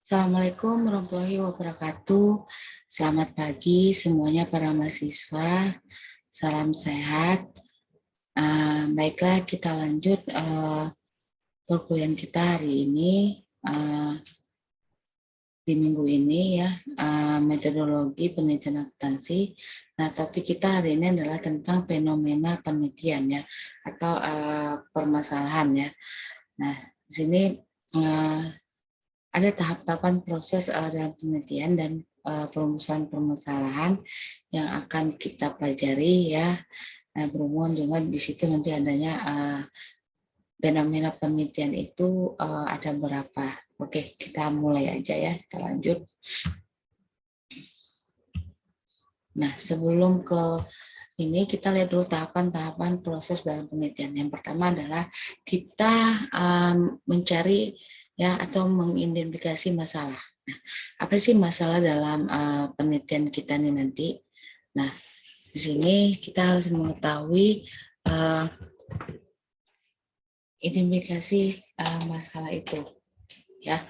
Assalamualaikum warahmatullahi wabarakatuh. Selamat pagi semuanya para mahasiswa. Salam sehat. Baiklah, kita lanjut perkuliahan kita hari ini di minggu ini ya, metodologi penelitian akuntansi. Nah, topik kita hari ini adalah tentang fenomena penelitian ya, atau permasalahan ya. Nah, di sini ada tahap-tahapan proses dalam penelitian dan perumusan permasalahan yang akan kita pelajari ya. Berhubungan dengan di situ nanti adanya fenomena penelitian itu ada berapa. Oke, kita mulai aja ya, kita lanjut. Nah, sebelum ke ini kita lihat dulu tahapan-tahapan proses dalam penelitian. Yang pertama adalah kita mencari ya atau mengidentifikasi masalah. Nah, apa sih masalah dalam penelitian kita nih nanti? Nah, di sini kita harus mengetahui identifikasi masalah itu, ya.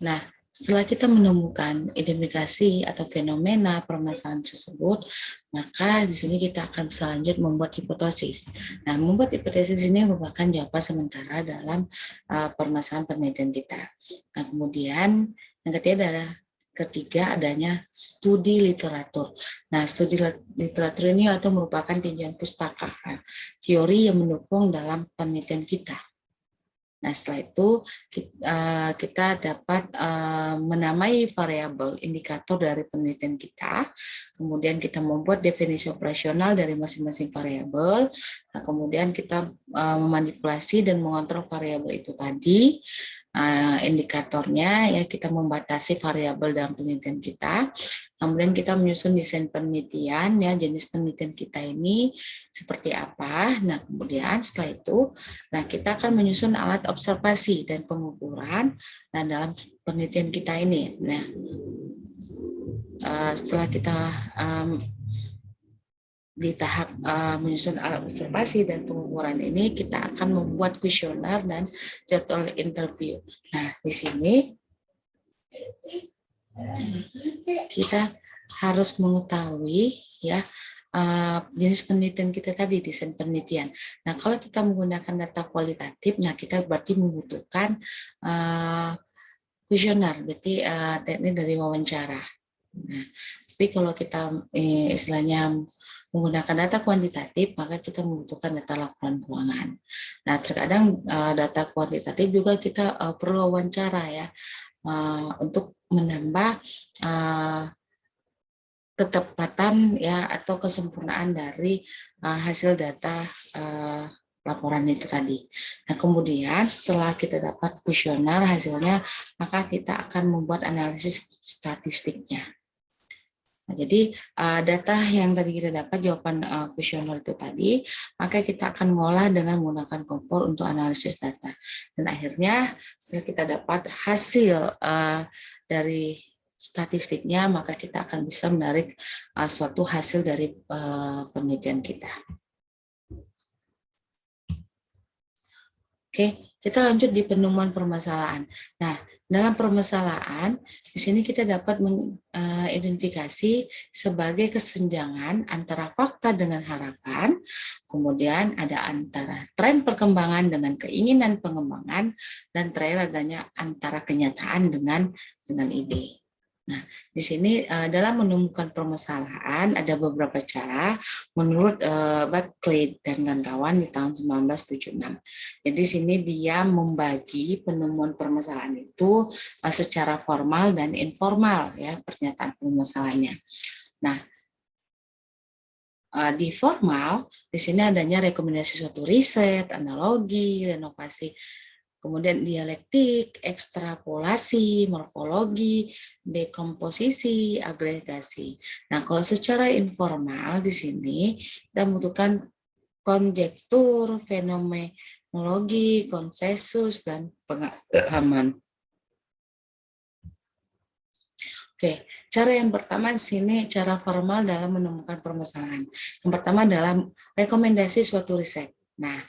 Nah, setelah kita menemukan identifikasi atau fenomena permasalahan tersebut, maka di sini kita akan selanjutnya membuat hipotesis. Nah, membuat hipotesis ini merupakan jawaban sementara dalam permasalahan penelitian kita. Nah, kemudian yang ketiga adanya studi literatur. Nah, studi literatur ini atau merupakan tinjauan pustaka, teori yang mendukung dalam penelitian kita. Nah, setelah itu kita dapat menamai variabel indikator dari penelitian kita. Kemudian kita membuat definisi operasional dari masing-masing variabel. Nah, kemudian kita memanipulasi dan mengontrol variabel itu tadi. Indikatornya ya kita membatasi variabel dalam penelitian kita. Kemudian kita menyusun desain penelitian ya, jenis penelitian kita ini seperti apa. Nah, kemudian setelah itu kita akan menyusun alat observasi dan pengukuran dalam penelitian kita ini. Nah, setelah kita di tahap menyusun alat observasi dan pengukuran ini, kita akan membuat kuesioner dan jadwal interview. Nah, di sini kita harus mengetahui ya jenis penelitian kita tadi, desain penelitian. Nah, kalau kita menggunakan data kualitatif, nah kita berarti membutuhkan kuesioner, berarti teknik dari wawancara. Nah, tapi kalau kita istilahnya menggunakan data kuantitatif, maka kita membutuhkan data laporan keuangan. Nah, terkadang data kuantitatif juga kita perlu wawancara ya, untuk menambah ketepatan ya atau kesempurnaan dari hasil data laporan itu tadi. Nah, kemudian setelah kita dapat kuesioner hasilnya, maka kita akan membuat analisis statistiknya. Nah, jadi data yang tadi kita dapat jawaban kuesioner itu tadi, maka kita akan mengolah dengan menggunakan kompor untuk analisis data. Dan akhirnya setelah kita dapat hasil dari statistiknya, maka kita akan bisa menarik suatu hasil dari penelitian kita. Oke, kita lanjut di penemuan permasalahan. Nah, dalam permasalahan, di sini kita dapat mengidentifikasi sebagai kesenjangan antara fakta dengan harapan, kemudian ada antara tren perkembangan dengan keinginan pengembangan, dan terakhir adanya antara kenyataan dengan ide. Nah, di sini dalam menemukan permasalahan ada beberapa cara menurut Buckley dan kawan-kawan di tahun 1976. Jadi di sini dia membagi penemuan permasalahan itu secara formal dan informal ya, pernyataan permasalahannya. Nah, di formal di sini adanya rekomendasi suatu riset, analogi, renovasi, kemudian dialektik, ekstrapolasi, morfologi, dekomposisi, agregasi. Nah, kalau secara informal di sini kita membutuhkan konjektur, fenomenologi, konsensus, dan pengalaman. Oke, cara yang pertama di sini cara formal dalam menemukan permasalahan. Yang pertama adalah rekomendasi suatu riset. Nah,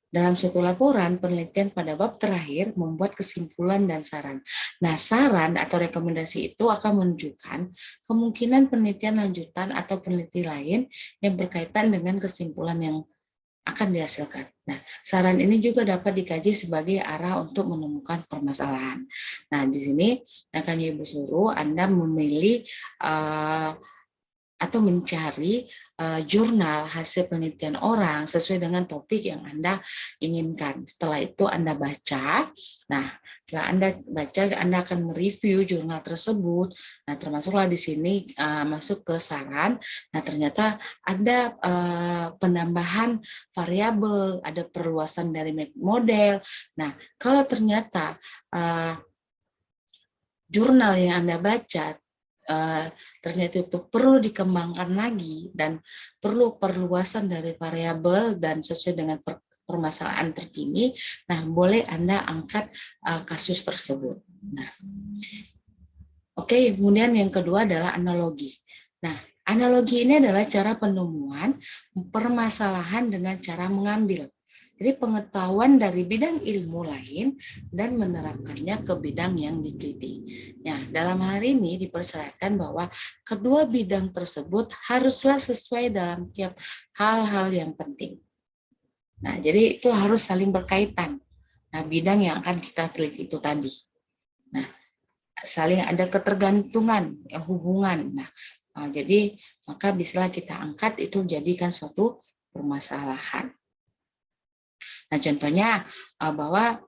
Dalam suatu laporan, penelitian pada bab terakhir membuat kesimpulan dan saran. Nah, saran atau rekomendasi itu akan menunjukkan kemungkinan penelitian lanjutan atau peneliti lain yang berkaitan dengan kesimpulan yang akan dihasilkan. Nah, saran ini juga dapat dikaji sebagai arah untuk menemukan permasalahan. Nah, di sini akan Ibu suruh Anda memilih atau mencari jurnal hasil penelitian orang sesuai dengan topik yang Anda inginkan. Setelah itu Anda baca. Nah, setelah Anda baca, Anda akan mereview jurnal tersebut. Nah, termasuklah di sini masuk ke saran. Nah, ternyata ada penambahan variabel, ada perluasan dari model. Nah, kalau ternyata jurnal yang Anda baca ternyata itu perlu dikembangkan lagi dan perlu perluasan dari variabel dan sesuai dengan permasalahan terkini, nah boleh Anda angkat kasus tersebut. Nah, oke, kemudian yang kedua adalah analogi. Nah, analogi ini adalah cara penemuan permasalahan dengan cara mengambil. Jadi pengetahuan dari bidang ilmu lain dan menerapkannya ke bidang yang diteliti. Nah, dalam hal ini dipersyaratkan bahwa kedua bidang tersebut haruslah sesuai dalam tiap hal-hal yang penting. Nah, jadi itu harus saling berkaitan. Nah, bidang yang akan kita teliti itu tadi. Nah, saling ada ketergantungan, hubungan. Nah, jadi maka bisalah kita angkat itu jadikan suatu permasalahan. Nah, contohnya bahwa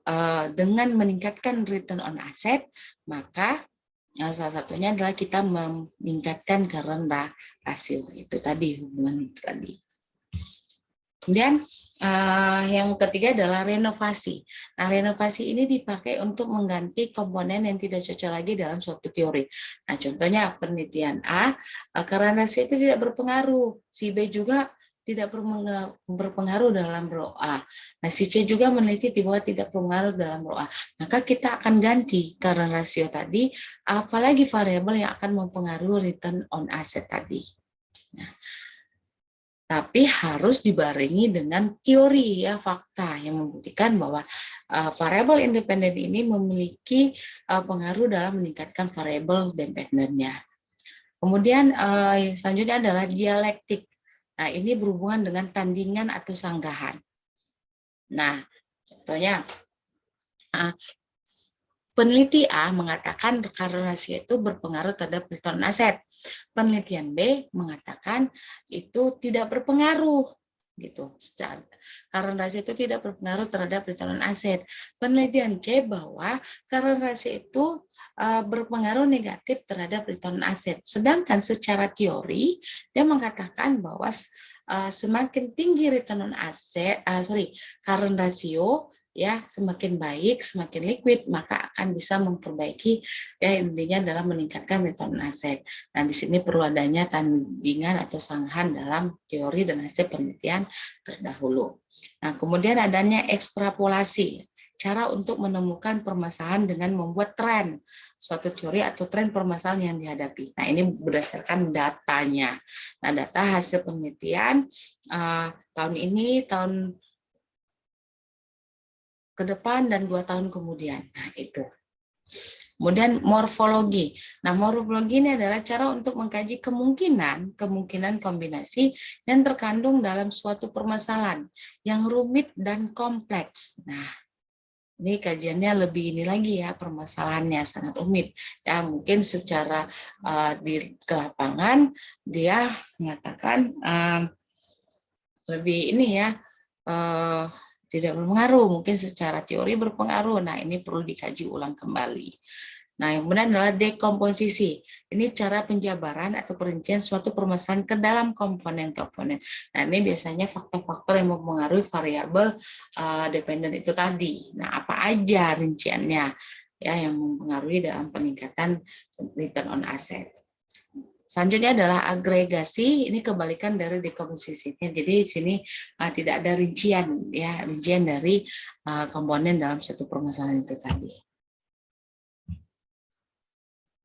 dengan meningkatkan return on asset, maka salah satunya adalah kita meningkatkan current ratio, itu tadi hubungan itu tadi. Kemudian yang ketiga adalah renovasi. Nah, renovasi ini dipakai untuk mengganti komponen yang tidak cocok lagi dalam suatu teori. Nah, contohnya penelitian A, current ratio itu tidak berpengaruh, si B juga tidak berpengaruh dalam row A. Nah, si C juga meneliti di bawah tidak berpengaruh dalam row A. Maka kita akan ganti current ratio tadi, apalagi variabel yang akan mempengaruhi return on asset tadi. Nah, tapi harus dibarengi dengan teori ya, fakta yang membuktikan bahwa variabel independen ini memiliki pengaruh dalam meningkatkan variabel dependennya. Kemudian selanjutnya adalah dialektik. Nah, ini berhubungan dengan tandingan atau sanggahan. Nah, contohnya peneliti A mengatakan current ratio itu berpengaruh terhadap return on asset. Penelitian B mengatakan itu tidak berpengaruh, gitu. Current ratio itu tidak berpengaruh terhadap return on asset. Penelitian C bahwa current ratio itu berpengaruh negatif terhadap return on asset. Sedangkan secara teori dia mengatakan bahwa semakin tinggi return on asset, current ratio ya semakin baik, semakin liquid, maka akan bisa memperbaiki ya intinya dalam meningkatkan return on asset. Nah, di sini perlu adanya tandingan atau sanggahan dalam teori dan hasil penelitian terdahulu. Nah, kemudian adanya ekstrapolasi, cara untuk menemukan permasalahan dengan membuat tren suatu teori atau tren permasalahan yang dihadapi. Nah, ini berdasarkan datanya. Nah, data hasil penelitian tahun ini, tahun ke depan, dan 2 tahun kemudian. Nah, itu. Kemudian morfologi. Nah, morfologi ini adalah cara untuk mengkaji kemungkinan kombinasi yang terkandung dalam suatu permasalahan yang rumit dan kompleks. Nah, ini kajiannya lebih ini lagi ya, permasalahannya sangat rumit. Ya, mungkin secara di ke lapangan dia mengatakan lebih ini ya, tidak berpengaruh, mungkin secara teori berpengaruh. Nah, ini perlu dikaji ulang kembali. Nah, yang benar adalah dekomposisi. Ini cara penjabaran atau perincian suatu permasalahan ke dalam komponen-komponen. Nah, ini biasanya faktor-faktor yang mempengaruhi variabel dependen itu tadi. Nah, apa aja rinciannya ya yang mempengaruhi dalam peningkatan return on asset. Selanjutnya adalah agregasi, ini kebalikan dari dekomposisinya. Jadi di sini tidak ada rincian ya, rincian dari komponen dalam satu permasalahan itu tadi.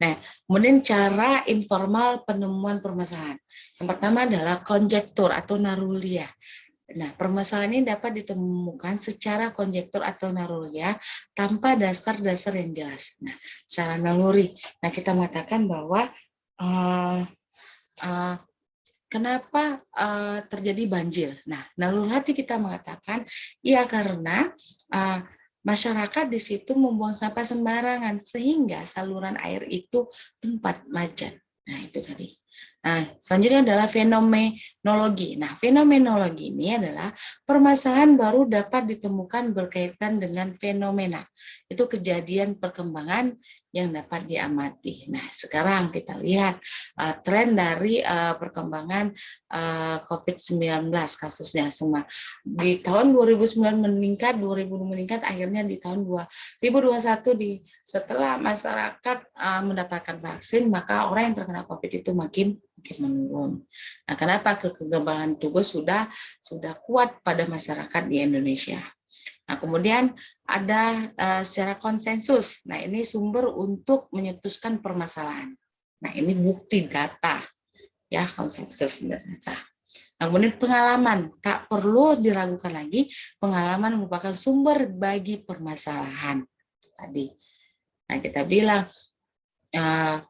Nah, kemudian cara informal penemuan permasalahan. Yang pertama adalah konjektur atau narulia. Nah, permasalahan ini dapat ditemukan secara konjektur atau naluri ya, tanpa dasar-dasar yang jelas. Nah, secara naluri. Nah, kita mengatakan bahwa uh, uh, kenapa terjadi banjir. Nah, naluri hati kita mengatakan, ya karena masyarakat di situ membuang sampah sembarangan, sehingga saluran air itu tempat macet. Nah, itu tadi. Nah, selanjutnya adalah fenomenologi. Nah, fenomenologi ini adalah permasalahan baru dapat ditemukan berkaitan dengan fenomena. Itu kejadian perkembangan yang dapat diamati. Nah, sekarang kita lihat tren dari perkembangan COVID-19 kasusnya semua. Di tahun 2009 meningkat, 2020 meningkat, akhirnya di tahun 2021 setelah masyarakat mendapatkan vaksin, maka orang yang terkena COVID itu makin menurun. Nah, kenapa kekebalan tubuh sudah kuat pada masyarakat di Indonesia. Nah, kemudian ada secara konsensus. Nah, ini sumber untuk menyetuskan permasalahan. Nah, ini bukti data, ya, konsensus data. Nah, kemudian pengalaman, tak perlu diragukan lagi, pengalaman merupakan sumber bagi permasalahan tadi. Nah, kita bilang, nah,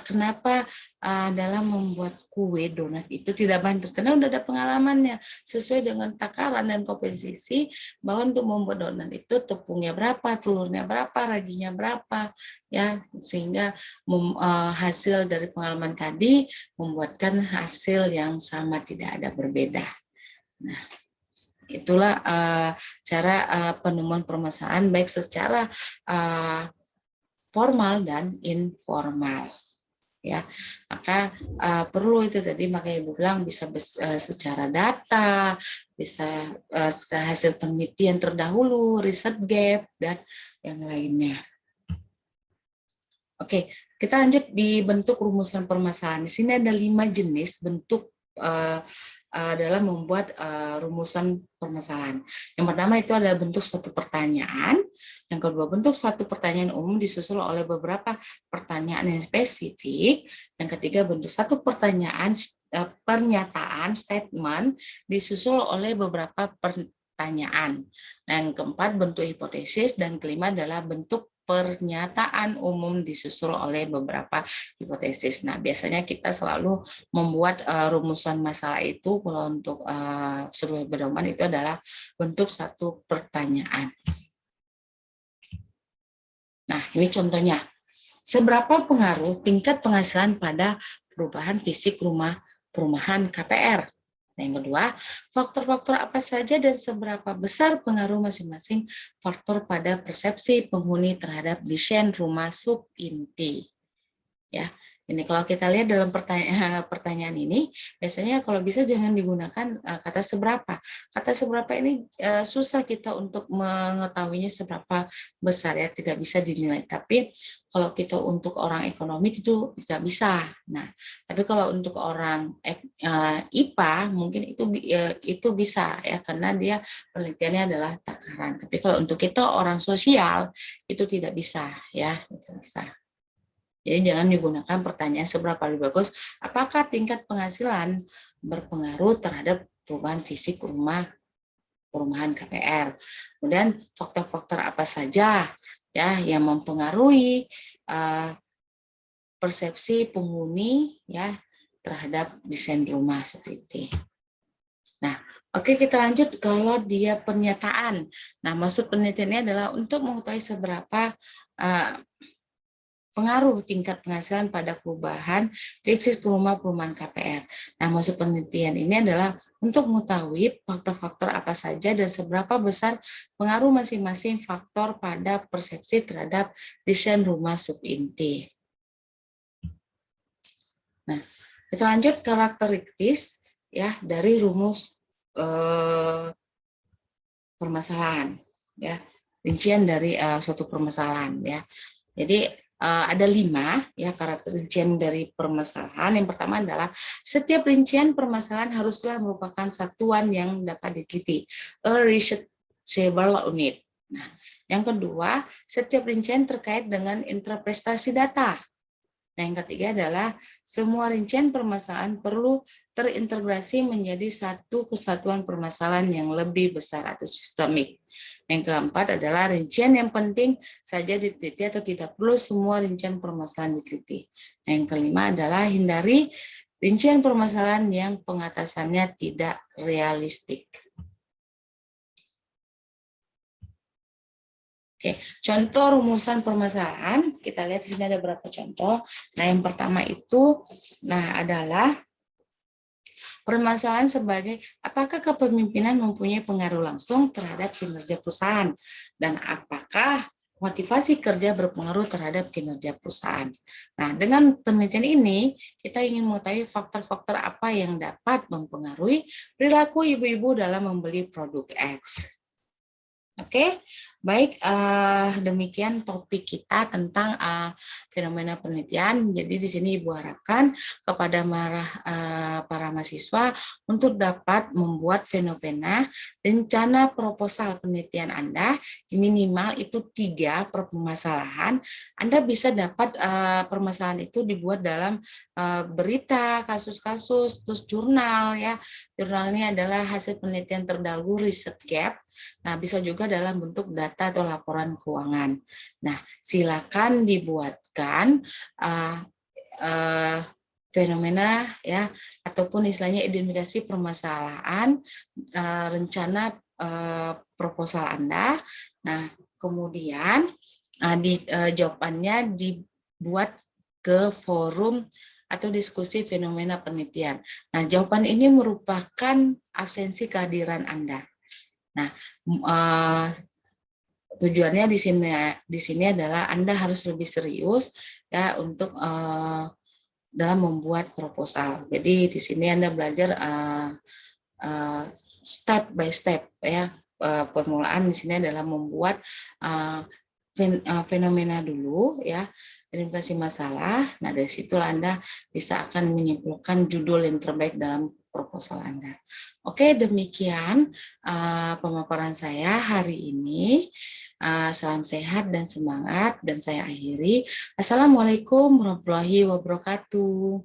kenapa dalam membuat kue donat itu tidak banter? Karena udah ada pengalamannya sesuai dengan takaran dan komposisi bahwa untuk membuat donat itu tepungnya berapa, telurnya berapa, raginya berapa, ya, sehingga hasil dari pengalaman tadi membuatkan hasil yang sama, tidak ada berbeda. Nah, itulah cara penemuan permasalahan baik secara formal dan informal, ya. Maka perlu itu tadi, makanya Ibu bilang bisa secara data, bisa hasil penelitian terdahulu, riset gap, dan yang lainnya. Oke, kita lanjut di bentuk rumusan permasalahan. Di sini ada 5 jenis bentuk dalam membuat rumusan permasalahan. Yang pertama itu adalah bentuk suatu pertanyaan. Yang kedua, bentuk suatu pertanyaan umum disusul oleh beberapa pertanyaan yang spesifik. Yang ketiga, bentuk satu pertanyaan pernyataan statement disusul oleh beberapa pertanyaan. Yang keempat, bentuk hipotesis, dan kelima adalah bentuk pernyataan umum disusul oleh beberapa hipotesis. Nah, biasanya kita selalu membuat rumusan masalah itu kalau untuk seluruh pedoman itu adalah bentuk satu pertanyaan. Nah, ini contohnya. Seberapa pengaruh tingkat penghasilan pada perubahan fisik perumahan KPR? Yang kedua, faktor-faktor apa saja dan seberapa besar pengaruh masing-masing faktor pada persepsi penghuni terhadap desain rumah sub-inti. Ya, ini kalau kita lihat dalam pertanyaan ini, biasanya kalau bisa jangan digunakan kata seberapa. Kata seberapa ini susah kita untuk mengetahuinya seberapa besar, ya, tidak bisa dinilai. Tapi kalau kita untuk orang ekonomi itu tidak bisa. Nah, tapi kalau untuk orang IPA mungkin itu bisa, ya, karena dia penelitiannya adalah takaran. Tapi kalau untuk kita orang sosial itu tidak bisa, ya, tidak bisa. Jadi jangan digunakan pertanyaan seberapa lebih bagus, apakah tingkat penghasilan berpengaruh terhadap perubahan fisik perumahan KPR. Kemudian faktor-faktor apa saja, ya, yang mempengaruhi persepsi penghuni, ya, terhadap desain rumah seperti itu. Nah, oke, kita lanjut kalau dia pernyataan. Nah, maksud penelitiannya adalah untuk mengetahui seberapa pengaruh tingkat penghasilan pada perubahan fisik perumahan KPR. Nah, maksud penelitian ini adalah untuk mengetahui faktor-faktor apa saja dan seberapa besar pengaruh masing-masing faktor pada persepsi terhadap desain rumah sub-inti. Nah, kita lanjut karakteristik, ya, dari rumus permasalahan, ya, rincian dari suatu permasalahan, ya. Jadi ada 5, ya, karakter rincian dari permasalahan. Yang pertama adalah setiap rincian permasalahan haruslah merupakan satuan yang dapat diteliti, a researchable unit. Nah, yang kedua, setiap rincian terkait dengan interpretasi data. Nah, yang ketiga adalah semua rincian permasalahan perlu terintegrasi menjadi satu kesatuan permasalahan yang lebih besar atau sistemik. Yang keempat adalah rincian yang penting saja diteliti atau tidak perlu semua rincian permasalahan diteliti. Nah, yang kelima adalah hindari rincian permasalahan yang pengatasannya tidak realistik. Oke, contoh rumusan permasalahan, kita lihat di sini ada beberapa contoh. Nah, yang pertama itu adalah permasalahan sebagai apakah kepemimpinan mempunyai pengaruh langsung terhadap kinerja perusahaan dan apakah motivasi kerja berpengaruh terhadap kinerja perusahaan. Nah, dengan penelitian ini kita ingin mengetahui faktor-faktor apa yang dapat mempengaruhi perilaku ibu-ibu dalam membeli produk X. Oke, baik, demikian topik kita tentang fenomena penelitian. Jadi di sini Ibu harapkan kepada para mahasiswa untuk dapat membuat fenomena rencana proposal penelitian Anda, minimal itu 3 per permasalahan. Anda bisa dapat permasalahan itu dibuat dalam berita, kasus-kasus, terus jurnal ya. Jurnalnya adalah hasil penelitian terdahulu riset gap. Nah, bisa juga dalam bentuk data atau laporan keuangan. Nah, silakan dibuatkan fenomena ya ataupun istilahnya identifikasi permasalahan rencana proposal Anda. Nah, kemudian jawabannya dibuat ke forum atau diskusi fenomena penelitian. Nah, jawaban ini merupakan absensi kehadiran Anda. Nah, tujuannya di sini adalah Anda harus lebih serius ya untuk dalam membuat proposal. Jadi di sini Anda belajar step by step ya. Permulaan di sini adalah membuat fenomena dulu ya, identifikasi masalah. Nah, dari situ Anda bisa akan menyimpulkan judul yang terbaik dalam proposal Anda. Oke, demikian pemaparan saya hari ini. Salam sehat dan semangat, dan saya akhiri. Assalamualaikum warahmatullahi wabarakatuh.